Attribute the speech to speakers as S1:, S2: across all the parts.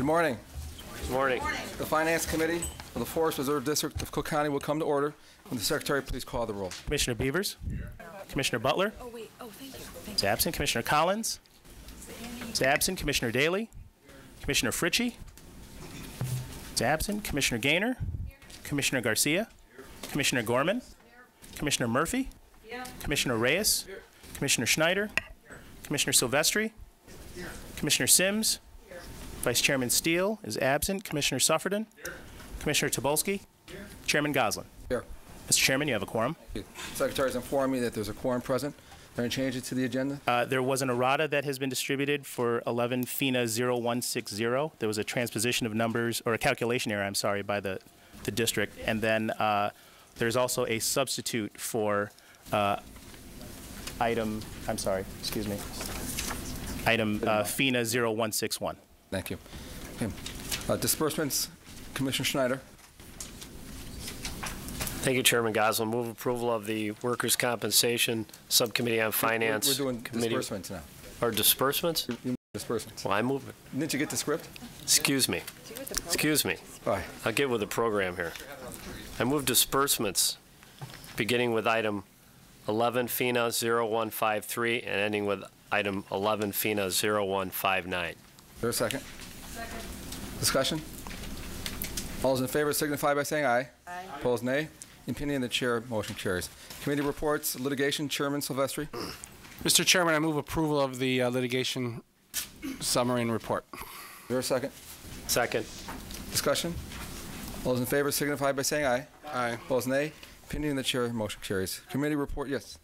S1: Good morning.
S2: Good morning.
S1: The Finance Committee of the Forest Reserve District of Cook County will come to order. Will the Secretary please call the roll?
S3: Commissioner Beavers? Commissioner Butler?
S4: Oh, wait. Oh, thank you.
S3: Is absent. Commissioner Collins? Is absent. Commissioner Daly? Commissioner Fritchie? Is absent. Commissioner Gaynor? Commissioner Garcia? Commissioner Gorman? Commissioner Murphy? Commissioner Reyes? Commissioner Schneider? Commissioner Silvestri? Commissioner Sims? Vice Chairman Steele is absent. Commissioner Suffredin? Commissioner Tobolski? Chairman Goslin?
S1: Here.
S3: Mr. Chairman, you have a quorum.
S1: The Secretary has informed me that there's a quorum present. Are there any changes to the agenda?
S3: There was an errata that has been distributed for 11 FINA 0160. There was a transposition of numbers, or a calculation error, I'm sorry, by the district. And then there's also a substitute for item FINA 0161.
S1: Thank you. Okay. Disbursements, Commissioner Schneider.
S2: Thank you, Chairman Goslin. Move approval of the Workers' Compensation Subcommittee on Finance.
S1: We're doing
S2: Committee.
S1: disbursements now.
S2: Or disbursements?
S1: Disbursements.
S2: Well, I move it.
S1: Didn't you get the script?
S2: Excuse me. Excuse me.
S1: Aye.
S2: I'll get with the program here. I move disbursements, beginning with item 11 FINA 0153 and ending with item 11 FINA 0159.
S1: Is there a second? Second. Discussion? All those in favor signify by saying aye. Aye. Opposed, nay. In opinion of the chair, motion carries. Committee reports, litigation, Chairman Silvestri.
S5: Mr. Chairman, I move approval of the litigation summary and report.
S1: Is there a second?
S2: Second.
S1: Discussion? All those in favor signify by saying aye.
S5: Aye.
S1: Opposed, nay. Opinion of the chair, motion carries. Committee report, yes.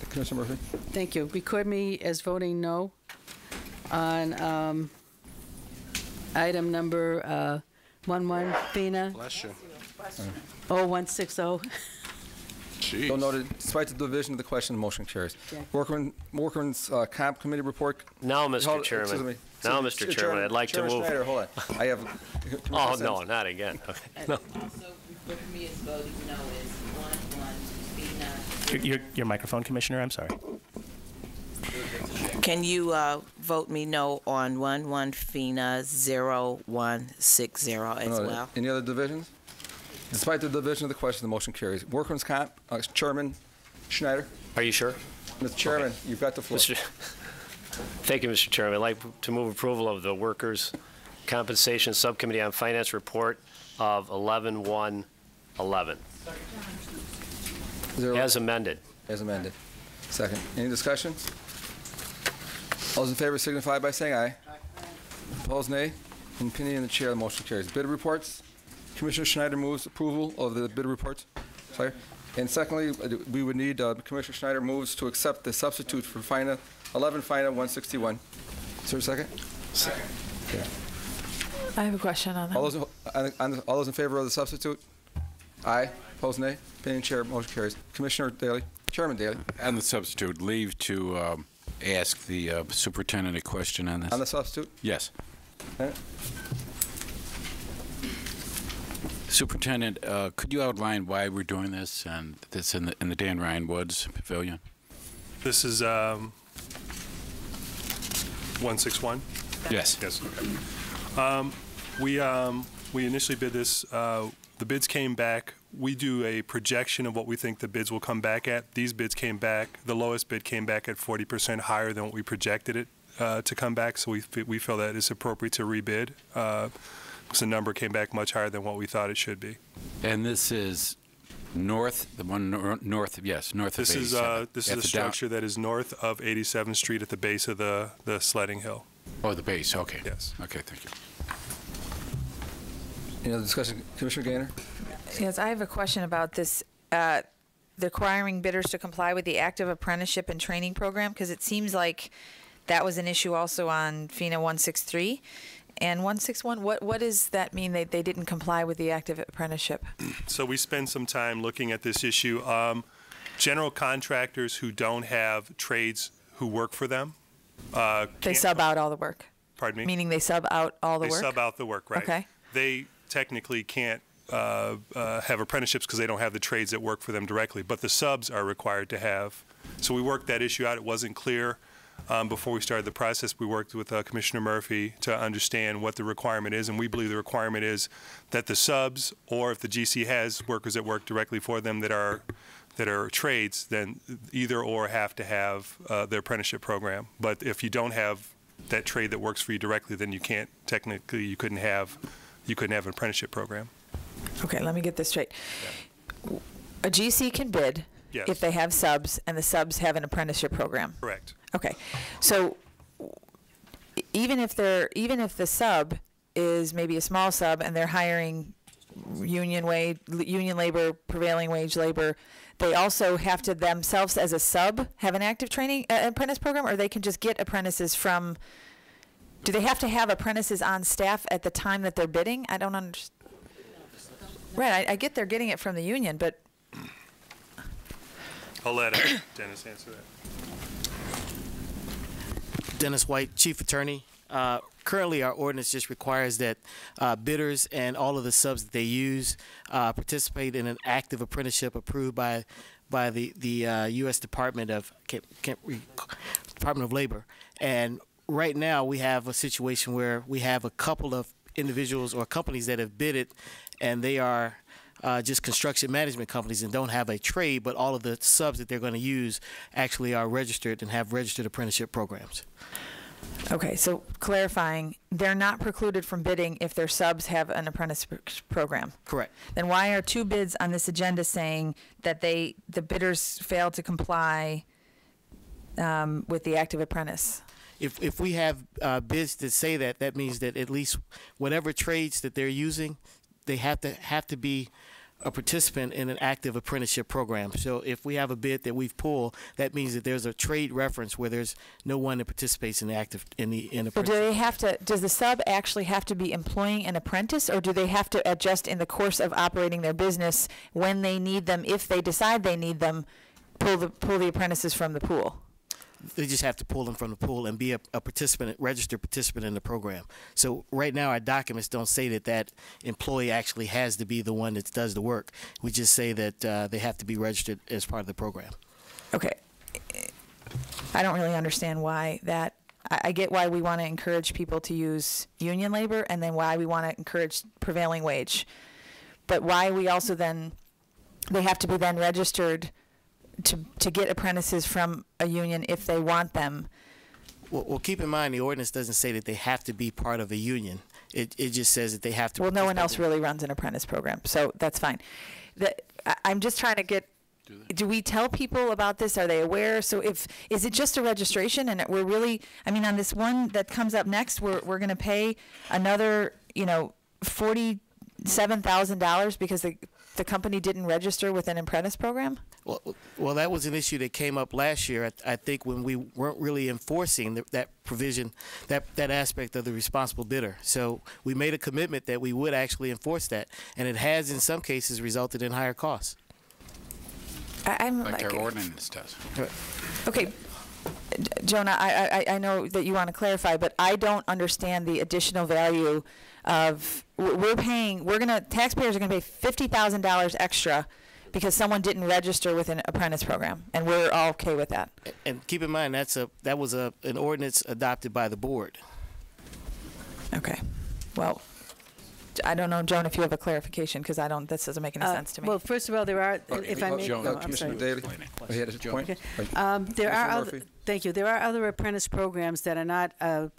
S1: Commissioner Murphy.
S6: Thank you. Record me as voting no on item number 11 FINA
S5: Bless you.
S6: 0160.
S5: Jeez.
S1: So noted, despite the division of the question, the motion carries.
S6: Yeah.
S1: Workman's Comp Committee report.
S2: Now, Mr.
S1: Hold-
S2: Chairman.
S1: excuse me.
S2: Now, Mr. Chairman, I'd like to
S1: Chairman
S2: move.
S1: Schneider, hold on. I have.
S2: Oh, no, not again. Okay. No.
S4: Also, record me as voting no is 11 FINA.
S3: Your microphone, Commissioner, I'm sorry.
S4: Can you vote me no on 11 FINA 0160 as well?
S1: Any other divisions? Despite the division of the question, the motion carries. Workman's Comp, Chairman Schneider.
S2: Are you sure?
S1: Mr. Chairman, you've got the floor.
S2: Thank you, Mr. Chairman. I'd like to move approval of the Workers' Compensation Subcommittee on Finance report of 11/1/11. As amended.
S1: As amended. Second. Any discussion? All those in favor signify by saying aye. Opposed, nay. In opinion of the chair, the motion carries. Bid reports. Commissioner Schneider moves approval of the bid reports. Sorry. And secondly, we would need Commissioner Schneider moves to accept the substitute for FINA 11 FINA 161. Is there a second? Second. Okay.
S7: I have a question on that.
S1: All those in favor of the substitute? Aye. Opposed, nay. Opinion of the chair, motion carries. Commissioner Daly. Chairman Daly.
S8: And the substitute, leave to ask the superintendent a question on this.
S1: On the substitute?
S8: Yes.
S1: Okay.
S8: Superintendent, could you outline why we're doing this and this in the Dan Ryan Woods Pavilion?
S9: This is 161?
S8: Yes.
S9: Yes. Okay. We initially bid this. The bids came back. We do a projection of what we think the bids will come back at. These bids came back. The lowest bid came back at 40% higher than what we projected it to come back. So we feel that it's appropriate to rebid. Because the number came back much higher than what we thought it should be.
S8: And this is north, the one north, yes, north of 87th.
S9: This is a structure that is north of 87th Street at the base of the sledding hill.
S8: Oh, the base, okay.
S9: Yes.
S8: Okay, thank you.
S1: Any other discussion? Commissioner Gaynor?
S7: Yes, I have a question about this, the requiring bidders to comply with the active apprenticeship and training program, because it seems like that was an issue also on FINA 163. And 161, what does that mean they didn't comply with the active apprenticeship?
S9: So we spend some time looking at this issue. General contractors who don't have trades who work for them.
S7: They sub out all the work.
S9: Pardon me?
S7: Meaning they sub out all the work?
S9: They sub out the work, right.
S7: Okay.
S9: They technically can't have apprenticeships because they don't have the trades that work for them directly, but the subs are required to have. So we worked that issue out. It wasn't clear. before we started the process, we worked with Commissioner Murphy to understand what the requirement is, and we believe the requirement is that the subs, or if the GC has workers that work directly for them that are trades, then either or have to have their apprenticeship program. But if you don't have that trade that works for you directly, then you can't, technically, you couldn't have an apprenticeship program.
S7: Okay, let me get this straight. A GC can bid
S9: Yes.
S7: if they have subs, and the subs have an apprenticeship program.
S9: Correct.
S7: Okay, so even if the sub is maybe a small sub and they're hiring union labor, prevailing wage labor, they also have to themselves as a sub have an active training apprentice program, or they can just get apprentices from. Do they have to have apprentices on staff at the time that they're bidding? I don't understand. Right, I get they're getting it from the union, but.
S9: I'll let Dennis answer that.
S10: Dennis White, Chief Attorney. Currently, our ordinance just requires that bidders and all of the subs that they use participate in an active apprenticeship approved by the U.S. Department of Labor. And right now, we have a situation where we have a couple of individuals or companies that have bidded, and they are just construction management companies and don't have a trade, but all of the subs that they're going to use actually are registered and have registered apprenticeship programs.
S7: Okay, so clarifying, they're not precluded from bidding if their subs have an apprentice program.
S10: Correct.
S7: Then why are two bids on this agenda saying that the bidders failed to comply with the active apprentice?
S10: If we have bids that say that, that means that at least whatever trades that they're using, they have to be a participant in an active apprenticeship program. So if we have a bid that we've pulled, that means that there's a trade reference where there's no one that participates in the apprenticeship.
S7: So do they have to? Does the sub actually have to be employing an apprentice, or do they have to adjust in the course of operating their business when they need them? If they decide they need them, pull the apprentices from the pool.
S10: They just have to pull them from the pool and be a participant, registered participant in the program. So right now our documents don't say that employee actually has to be the one that does the work. We just say that they have to be registered as part of the program.
S7: Okay. I don't really understand why that. I get why we want to encourage people to use union labor, and then why we want to encourage prevailing wage. But why we also then, they have to be then registered to get apprentices from a union if they want them.
S10: Well, keep in mind the ordinance doesn't say that they have to be part of a union. It just says that they have to.
S7: Well, no one else really runs an apprentice program, so that's fine. I'm just trying to get. Do we tell people about this? Are they aware? So is it just a registration, and we're really? I mean, on this one that comes up next, we're going to pay another $47,000 because the company didn't register with an apprentice program?
S10: Well, that was an issue that came up last year, I think, when we weren't really enforcing that provision, that aspect of the responsible bidder. So we made a commitment that we would actually enforce that, and it has in some cases resulted in higher costs.
S8: Like our ordinance does.
S7: Okay. Jonah, I know that you want to clarify, but I don't understand the additional value of taxpayers are going to pay $50,000 extra because someone didn't register with an apprentice program, and we're all okay with that.
S10: And keep in mind that was an ordinance adopted by the board.
S7: Okay. Well, I don't know, Joan, if you have a clarification, because this doesn't make any sense to me.
S6: Well, first of all, there are, if I may, I'm
S1: Commissioner
S6: sorry.
S1: Daly, he had his point.
S6: Okay. There are other,
S1: Murphy?
S6: thank you. There are other apprentice programs that are not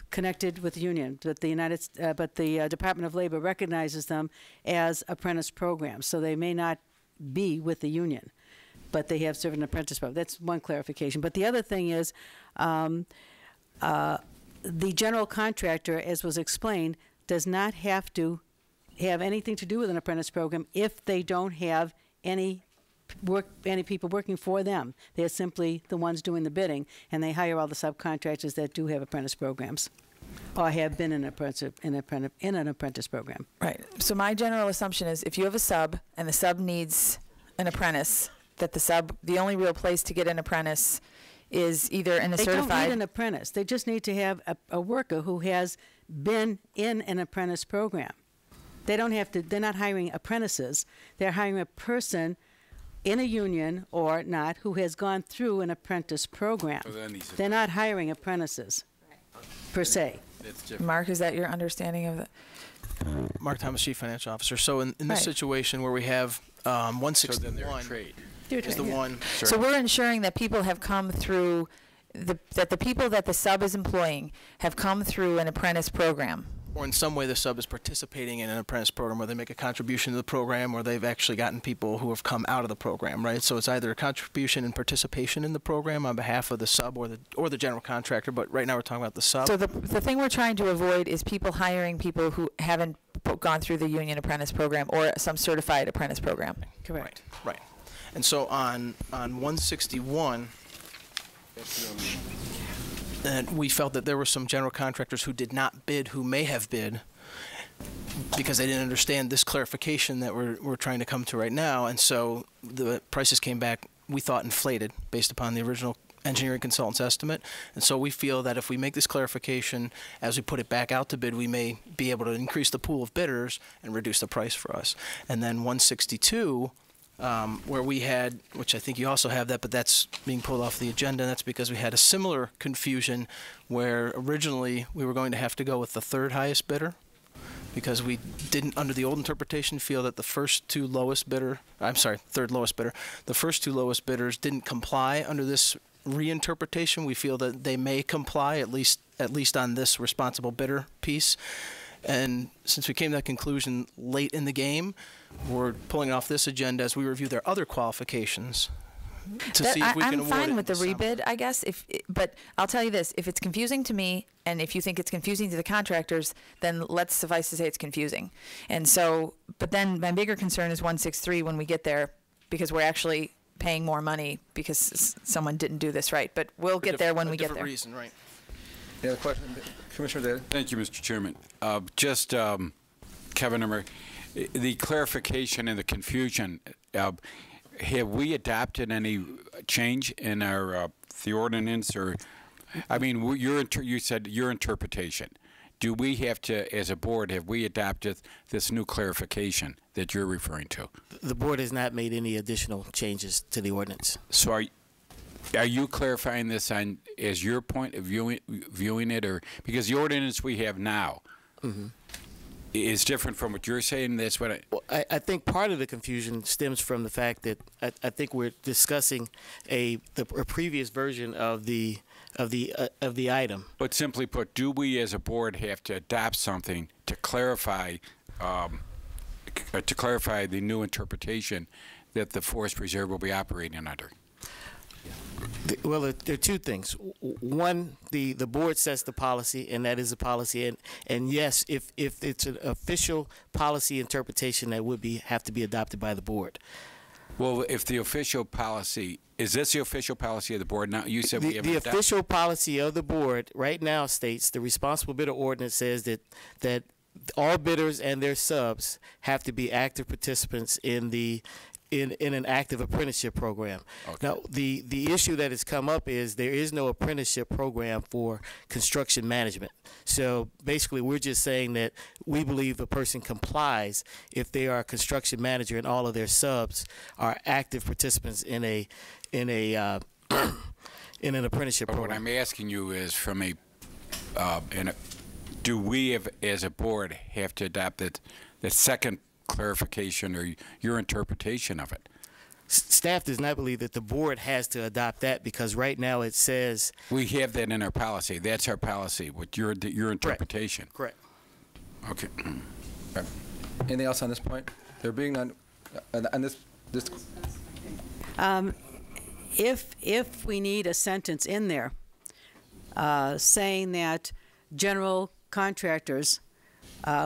S6: connected with the union, but the Department of Labor recognizes them as apprentice programs, so they may not be with the union, but they have served an apprentice program. That's one clarification. But the other thing is, the general contractor, as was explained, does not have to have anything to do with an apprentice program if they don't have any people working for them. They're simply the ones doing the bidding, and they hire all the subcontractors that do have apprentice programs or have been in an apprentice program.
S7: Right. So my general assumption is if you have a sub and the sub needs an apprentice, that the only real place to get an apprentice is either in a certified.
S6: They don't need an apprentice. They just need to have a worker who has been in an apprentice program. They don't have to. They're not hiring apprentices. They're hiring a person in a union or not who has gone through an apprentice program. They're not hiring apprentices, per se.
S7: Mark, is that your understanding of the?
S3: Mark Thomas, Chief Financial Officer. So in this situation where we have 161 is the one.
S7: So we're ensuring that people have come through, that the people that the sub is employing have come through an apprentice program.
S3: Or in some way the sub is participating in an apprentice program where they make a contribution to the program, or they've actually gotten people who have come out of the program, right? So it's either a contribution and participation in the program on behalf of the sub or the general contractor, but right now we're talking about the sub.
S7: So the thing we're trying to avoid is people hiring people who haven't gone through the union apprentice program or some certified apprentice program.
S6: Correct.
S3: Right. And so on 161, and we felt that there were some general contractors who did not bid, who may have bid, because they didn't understand this clarification that we're trying to come to right now. And so the prices came back, we thought, inflated based upon the original engineering consultant's estimate. And so we feel that if we make this clarification, as we put it back out to bid, we may be able to increase the pool of bidders and reduce the price for us. And then 162, where we had, which I think you also have that, but that's being pulled off the agenda, and that's because we had a similar confusion where originally we were going to have to go with the third highest bidder, because we didn't, under the old interpretation, feel that the third lowest bidder, the first two lowest bidders didn't comply under this reinterpretation. We feel that they may comply, at least on this responsible bidder piece. And since we came to that conclusion late in the game, we're pulling it off this agenda as we review their other qualifications to see if we can award it.
S7: I'm fine with the rebid, I guess. But I'll tell you this: if it's confusing to me, and if you think it's confusing to the contractors, then let's suffice to say it's confusing. And so, but then my bigger concern is 163 when we get there, because we're actually paying more money because someone didn't do this right. But we'll get there when we get there.
S3: Different reason, right?
S1: Any other question? Commissioner Daly?
S8: Thank you, Mr. Chairman. Kevin, the clarification and the confusion, have we adopted any change in the ordinance? Or, I mean, you said your interpretation. Do we have to, as a board, have we adopted this new clarification that you're referring to?
S10: The board has not made any additional changes to the ordinance.
S8: So are you clarifying this as your point of viewing it, or because the ordinance we have now is different from what you're saying? That's what
S10: Well, I think part of the confusion stems from the fact that I think we're discussing a previous version of the item.
S8: But simply put, do we as a board have to adopt something to clarify the new interpretation that the Forest Preserve will be operating under?
S10: Well, there are two things. One, the board sets the policy, and that is a policy. And yes, if it's an official policy interpretation, that would have to be adopted by the board.
S8: Well, if the official policy, is this the official policy of the board now? You said we have
S10: the official policy of the board right now states the responsible bidder ordinance says that all bidders and their subs have to be active participants in an active apprenticeship program. Okay. Now, the issue that has come up is there is no apprenticeship program for construction management. So basically, we're just saying that we believe a person complies if they are a construction manager and all of their subs are active participants in an apprenticeship program.
S8: What I'm asking you is do we as a board have to adopt the second clarification or your interpretation of it?
S10: Staff does not believe that the board has to adopt that, because right now it says
S8: we have that in our policy. That's our policy. With your interpretation.
S10: Correct.
S8: Okay.
S1: Anything else on this point? There being none on this.
S6: If we need a sentence in there saying that general contractors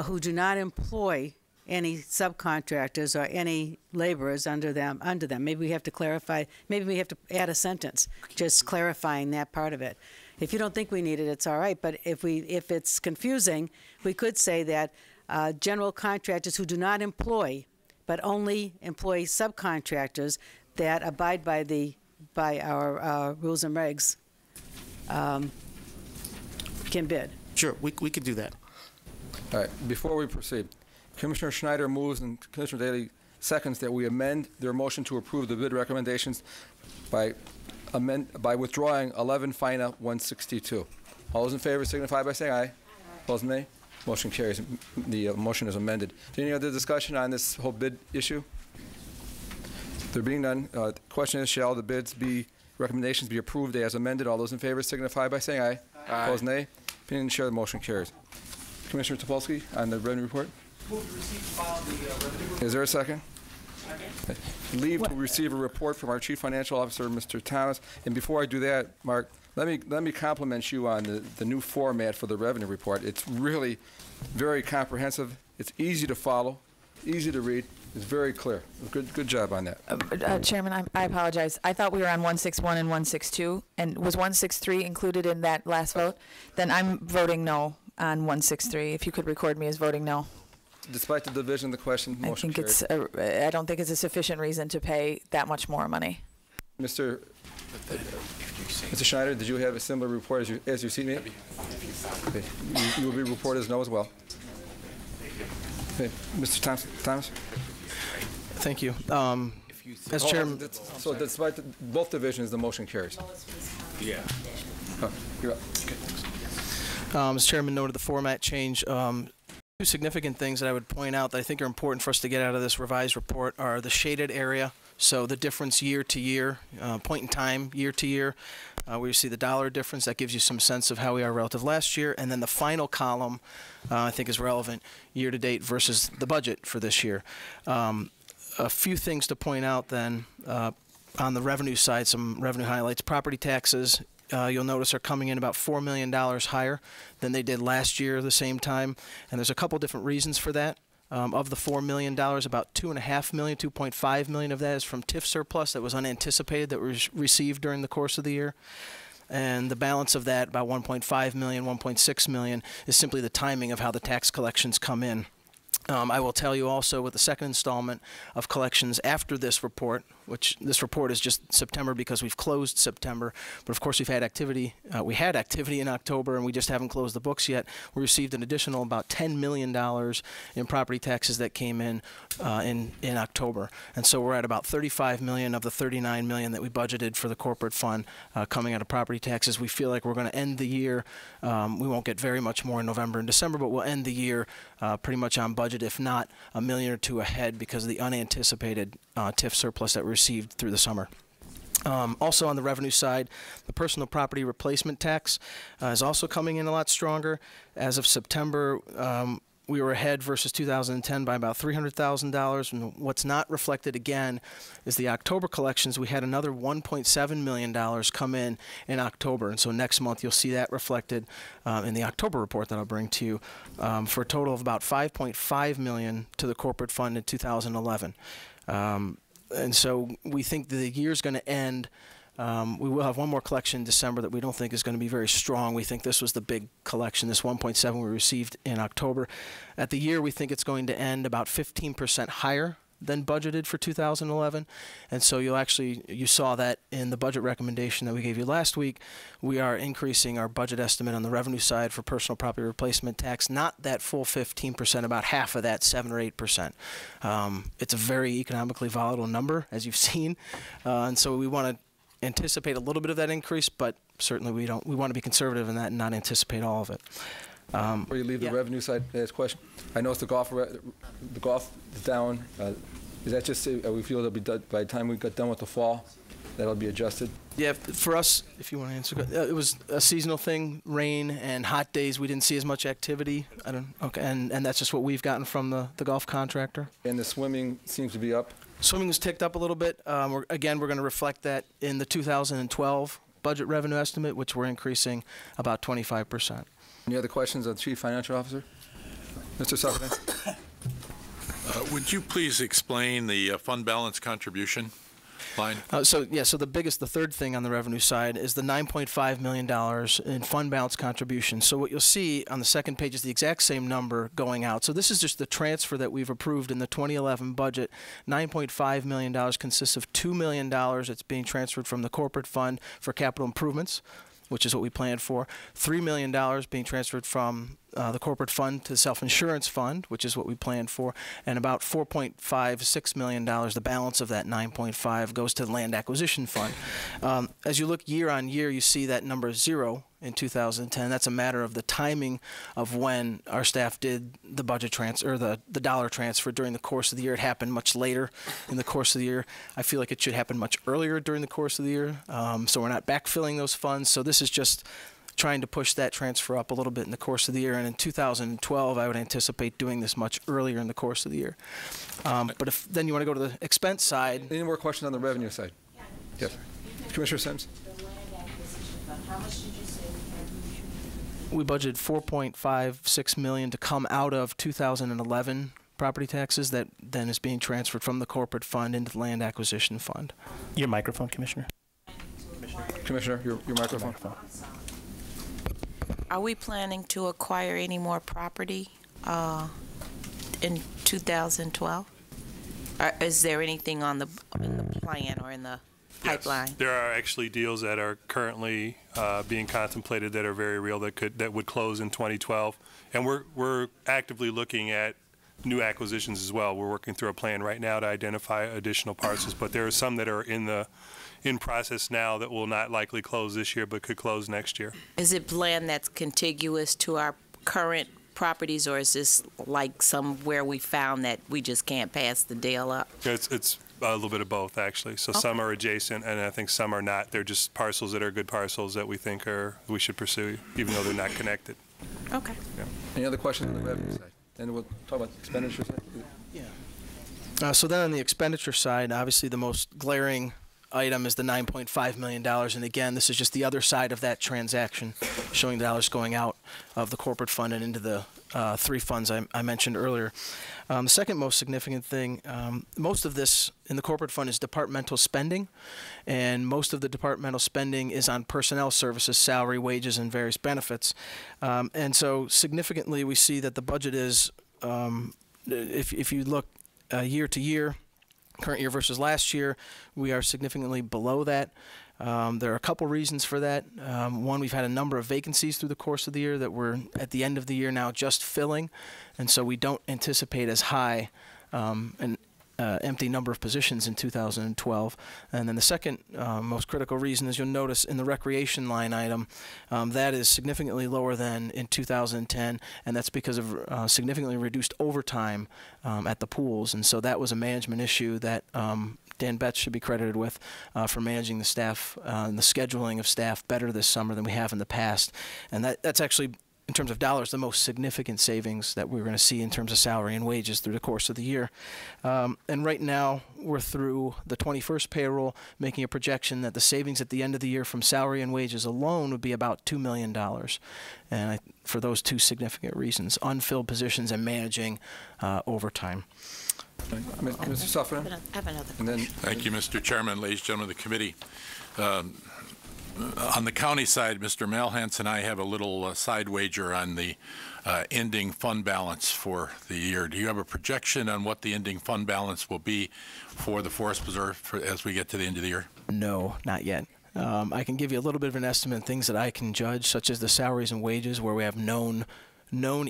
S6: who do not employ any subcontractors or any laborers under them. Maybe we have to clarify, maybe we have to add a sentence just clarifying that part of it. If you don't think we need it, it's all right, but if it's confusing, we could say that general contractors who do not employ, but only employ subcontractors that abide by our rules and regs can bid.
S10: Sure, we could do that.
S1: All right, before we proceed, Commissioner Schneider moves and Commissioner Daly seconds that we amend their motion to approve the bid recommendations by withdrawing 11 FINA 162. All those in favor signify by saying aye. Opposed, nay. Motion carries. The motion is amended. Any other discussion on this whole bid issue? There being none, the question is, shall the recommendations be approved as amended? All those in favor signify by saying aye. Aye. Opposed, nay. Opinion chair, the motion carries. Commissioner Topolsky on the revenue report. Is there a second? Okay. Leave to receive a report from our Chief Financial Officer, Mr. Thomas. And before I do that, Mark, let me compliment you on the new format for the revenue report. It's really very comprehensive. It's easy to follow, easy to read. It's very clear. Good job on that.
S7: Chairman, I apologize. I thought we were on 161 and 162, and was 163 included in that last vote? Then I'm voting no on 163. If you could record me as voting no. Despite the division of the question, motion carries. I don't think it's a sufficient reason to pay that much more money.
S1: Mr. Schneider, did you have a similar report as your seatmate? Okay. You will be reported as no as well. Okay. Mr. Thomas?
S3: Thank you. As Chairman,
S1: so despite both divisions, the motion carries.
S8: Yeah.
S1: Oh, you're up.
S3: Okay, as Chairman noted, the format change. Two significant things that I would point out that I think are important for us to get out of this revised report are the shaded area. So the difference year to year, point in time, year to year, where you see the dollar difference, that gives you some sense of how we are relative last year. And then the final column, I think, is relevant year to date versus the budget for this year. A few things to point out then on the revenue side, some revenue highlights. Property taxes, you'll notice, are coming in about $4 million higher than they did last year the same time. And there's a couple different reasons for that. Of the $4 million, about $2.5 million, $2.5 million of that is from TIF surplus that was unanticipated that was received during the course of the year. And the balance of that, about $1.5 million, $1.6 million, is simply the timing of how the tax collections come in. I will tell you also with the second installment of collections after this report, which this report is just September because we've closed September, but of course we've had activity. We had activity in October and we just haven't closed the books yet. We received an additional about $10 million in property taxes that came in October. And so we're at about $35 million of the $39 million that we budgeted for the corporate fund coming out of property taxes. We feel like we're going to end the year. We won't get very much more in November and December, but we'll end the year pretty much on budget, if not $1 million or $2 million ahead because of the unanticipated TIF surplus that we received through the summer. Also on the revenue side, the personal property replacement tax is also coming in a lot stronger. As of September, we were ahead versus 2010 by about $300,000. And what's not reflected again is the October collections. We had another $1.7 million come in October. And so next month you'll see that reflected in the October report that I'll bring to you for a total of about $5.5 million to the corporate fund in 2011. And so we think the year's going to end. We will have one more collection in December that we don't think is going to be very strong. We think this was the big collection, this 1.7 we received in October. At the year, we think it's going to end about 15% higher than budgeted for 2011. And so you saw that in the budget recommendation that we gave you last week. We are increasing our budget estimate on the revenue side for personal property replacement tax, not that full 15%, about half of that, 7 or 8%. It's a very economically volatile number, as you've seen. And so we want to anticipate a little bit of that increase, but certainly we want to be conservative in that and not anticipate all of it.
S1: Before you leave the revenue side, ask question. I noticed the golf is down. Is that just we feel it'll be done by the time we got done with the fall? That'll be adjusted.
S3: Yeah, for us, if you want to answer, it was a seasonal thing. Rain and hot days, we didn't see as much activity. And that's just what we've gotten from the golf contractor.
S1: And the swimming seems to be up.
S3: Swimming was ticked up a little bit. We're going to reflect that in the 2012 budget revenue estimate, which we're increasing about 25%.
S1: Any other questions of the Chief Financial Officer? Mr. Sutherland?
S11: Would you please explain the fund balance contribution line?
S3: The third thing on the revenue side is the $9.5 million in fund balance contribution. So what you'll see on the second page is the exact same number going out. So this is just the transfer that we've approved in the 2011 budget. $9.5 million consists of $2 million that's being transferred from the corporate fund for capital improvements. which is what we planned for, $3 million being transferred from the corporate fund to the self-insurance fund, which is what we planned for, and about $4.56 million, the balance of that 9.5, goes to the land acquisition fund. As you look year on year, you see that number is 0 in 2010. That's a matter of the timing of when our staff did the budget transfer, or the dollar transfer during the course of the year. It happened much later in the course of the year. I feel like it should happen much earlier during the course of the year, so we're not backfilling those funds. So this is just trying to push that transfer up a little bit in the course of the year. And in 2012, I would anticipate doing this much earlier in the course of the year. But if then you want to go to the expense side.
S1: Any more questions on the revenue side? Yes. Commissioner Sims?
S6: How much did you say
S3: We budgeted $4.56 million to come out of 2011 property taxes that then is being transferred from the corporate fund into the land acquisition fund. Your microphone, Commissioner.
S1: Commissioner, your microphone.
S4: Are we planning to acquire any more property in 2012? Is there anything in the plan or in the pipeline?
S9: Yes, there are actually deals that are currently being contemplated that are very real that would close in 2012, and we're actively looking at new acquisitions as well. We're working through a plan right now to identify additional parcels, but there are some that are in process now that will not likely close this year but could close next year.
S4: Is it land that's contiguous to our current properties, or is this like somewhere we found that we just can't pass the deal up?
S9: It's a little bit of both, actually. So some are adjacent, and I think some are not. They're just parcels that are good parcels that we think we should pursue, even though they're not connected.
S4: Okay.
S9: Yeah.
S1: Any other questions on the revenue side? And we'll talk about expenditures.
S3: Yeah. So then on the expenditure side, obviously the most glaring item is the $9.5 million. And again, this is just the other side of that transaction, showing dollars going out of the corporate fund and into the three funds I mentioned earlier. The second most significant thing, most of this in the corporate fund is departmental spending, and most of the departmental spending is on personnel services, salary, wages, and various benefits. And so significantly, we see that the budget is, if you look year to year, current year versus last year, we are significantly below that. There are a couple reasons for that. One, we've had a number of vacancies through the course of the year that we're at the end of the year now just filling, and so we don't anticipate as high an empty number of positions in 2012. And then the second most critical reason is you'll notice in the recreation line item, that is significantly lower than in 2010, and that's because of significantly reduced overtime at the pools. And so that was a management issue that Dan Betts should be credited with for managing the staff and the scheduling of staff better this summer than we have in the past. And that's actually, in terms of dollars, the most significant savings that we're going to see in terms of salary and wages through the course of the year. And right now, we're through the 21st payroll, making a projection that the savings at the end of the year from salary and wages alone would be about $2 million. And for those two significant reasons, unfilled positions and managing overtime.
S1: Mr. Sufferman?
S4: I have another
S1: And then,
S11: Thank you, Mr. Chairman, ladies and gentlemen of the committee. On the county side, Mr. Malhance and I have a little side wager on the ending fund balance for the year. Do you have a projection on what the ending fund balance will be for the Forest Preserve as we get to the end of the year?
S3: No, not yet. I can give you a little bit of an estimate, things that I can judge, such as the salaries and wages, where we have known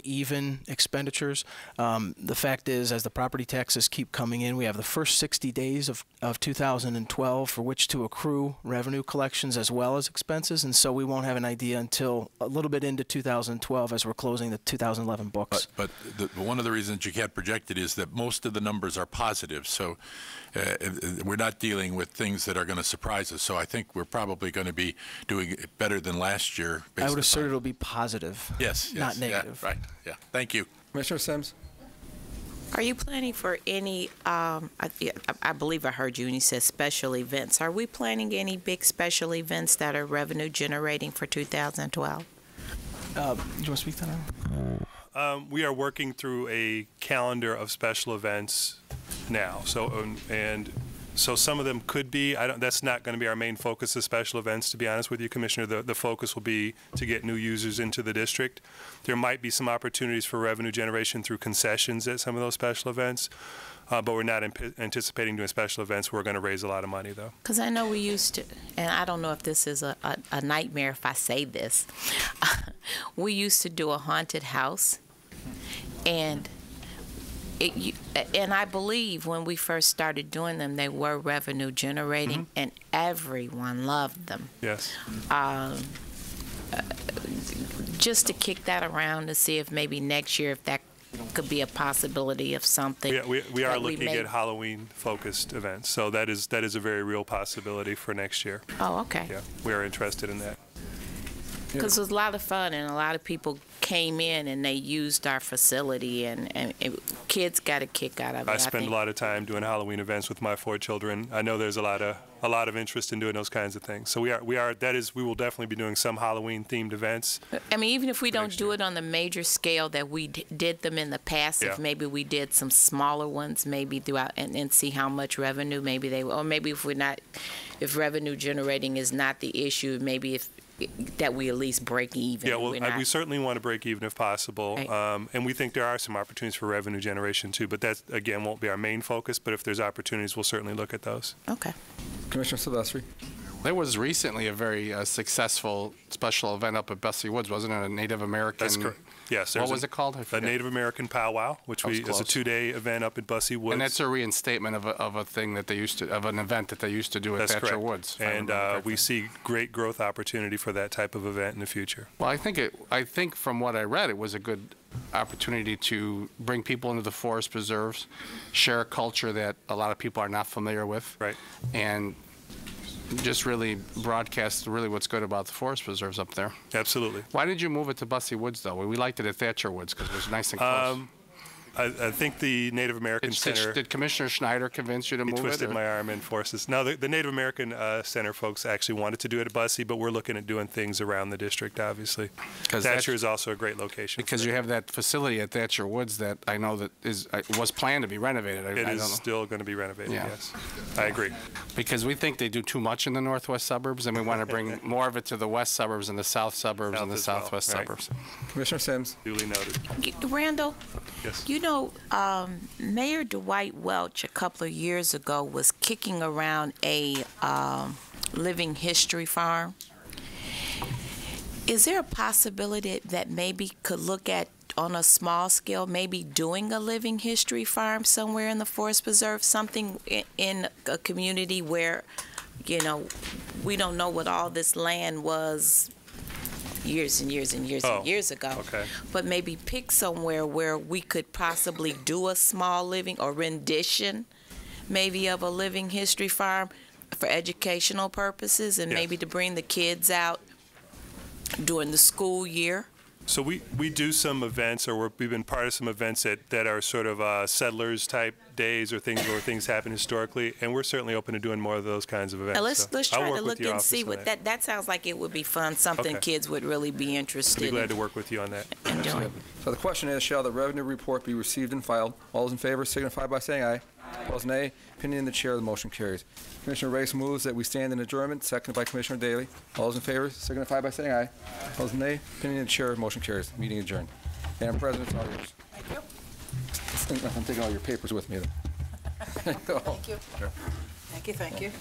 S3: even expenditures. The fact is, as the property taxes keep coming in, we have the first 60 days of 2012 for which to accrue revenue collections as well as expenses, and so we won't have an idea until a little bit into 2012 as we're closing the 2011 books.
S11: But one of the reasons you can't project it is that most of the numbers are positive, so we're not dealing with things that are going to surprise us. So I think we're probably going to be doing better than last year.
S3: I would assert it'll be positive.
S11: Yes,
S3: not negative.
S11: Yeah, right. Yeah. Thank you.
S1: Commissioner Sims?
S4: Are you planning for any, I believe I heard you and you said special events. Are we planning any big special events that are revenue generating for 2012?
S3: Do you want to speak to that?
S9: We are working through a calendar of special events now. So, and So some of them could be. That's not going to be our main focus of special events, to be honest with you, Commissioner. The focus will be to get new users into the district. There might be some opportunities for revenue generation through concessions at some of those special events, but we're not anticipating doing special events where we're going to raise a lot of money, though.
S4: Because I know we used to, and I don't know if this is a nightmare if I say this, we used to do a haunted house, and I believe when we first started doing them, they were revenue generating, and everyone loved them.
S9: Yes.
S4: Just to kick that around to see if maybe next year, if that could be a possibility of something.
S9: Yeah, we are looking at Halloween-focused events, so that is a very real possibility for next year.
S4: Oh, okay.
S9: Yeah, we are interested in that.
S4: Because it was a lot of fun, and a lot of people came in and they used our facility, and kids got a kick out of it.
S9: I spend a lot of time doing Halloween events with my 4 children. I know there's a lot of interest in doing those kinds of things. So we will definitely be doing some Halloween-themed events.
S4: I mean, even if we don't do it on the major scale that we did them in the past, if maybe we did some smaller ones, maybe throughout, and see how much revenue maybe or maybe if revenue generating is not the issue, maybe that we at least break even.
S9: Yeah, well, we certainly want to break even if possible, right. And we think there are some opportunities for revenue generation too, but that, again, won't be our main focus, but if there's opportunities, we'll certainly look at those.
S4: Okay.
S1: Commissioner Silvestri.
S5: There was recently a very successful special event up at Bussey Woods, wasn't it? A Native American.
S9: That's correct. Yes.
S5: What was it called?
S9: A Native American powwow, which is a 2-day event up at Bussey Woods.
S5: And that's a reinstatement of a thing that they used to, of an event that they used to do at Thatcher Woods.
S9: And we see great growth opportunity for that type of event in the future.
S5: Well, I think from what I read, it was a good opportunity to bring people into the forest preserves, share a culture that a lot of people are not familiar with.
S9: Right.
S5: And just really broadcast really what's good about the forest preserves up there.
S9: Absolutely.
S5: Why did you move it to Bussey Woods, though? We liked it at Thatcher Woods because it was nice and close.
S9: I think the Native American Center...
S5: Did Commissioner Schneider convince you to move it?
S9: He twisted my arm and forced us. No, the Native American Center folks actually wanted to do it at Bussey, but we're looking at doing things around the district, obviously. Thatcher is also a great location.
S5: Because you have that facility at Thatcher Woods that I know that was planned to be renovated.
S9: It is still going to be renovated, yes. I agree.
S5: Because we think they do too much in the northwest suburbs, and we want to bring more of it to the west suburbs and the south suburbs and the southwest suburbs.
S1: Commissioner Sims.
S9: Duly noted.
S4: Randall?
S9: Yes.
S4: You know, Mayor Dwight Welch a couple of years ago was kicking around a living history farm. Is there a possibility that maybe could look at, on a small scale, maybe doing a living history farm somewhere in the forest preserve, something in a community where, you know, we don't know what all this land was years and years and years and years ago.
S9: Okay.
S4: But maybe pick somewhere where we could possibly do a small living or rendition maybe of a living history farm for educational purposes, and maybe to bring the kids out during the school year.
S9: So we do some events, or we've been part of some events that are sort of settlers type days, or things where things happen historically, and we're certainly open to doing more of those kinds of events.
S4: Let's try to look and see what that sounds like. It would be fun, something kids would really be interested in.
S9: I'd be glad to work with you on that.
S1: So the question is, shall the revenue report be received and filed? All those in favor signify by saying aye. Opposed, nay. Opinion in the chair, the motion carries. Commissioner Race moves that we stand in adjournment, seconded by Commissioner Daly. All those in favor signify by saying aye. Opposed, nay. Opinion in the chair, motion carries. Meeting adjourned. Madam President, it's all yours.
S12: Thank you.
S1: I'm taking all your papers with me.
S12: Thank you.
S1: Sure.
S12: Thank you.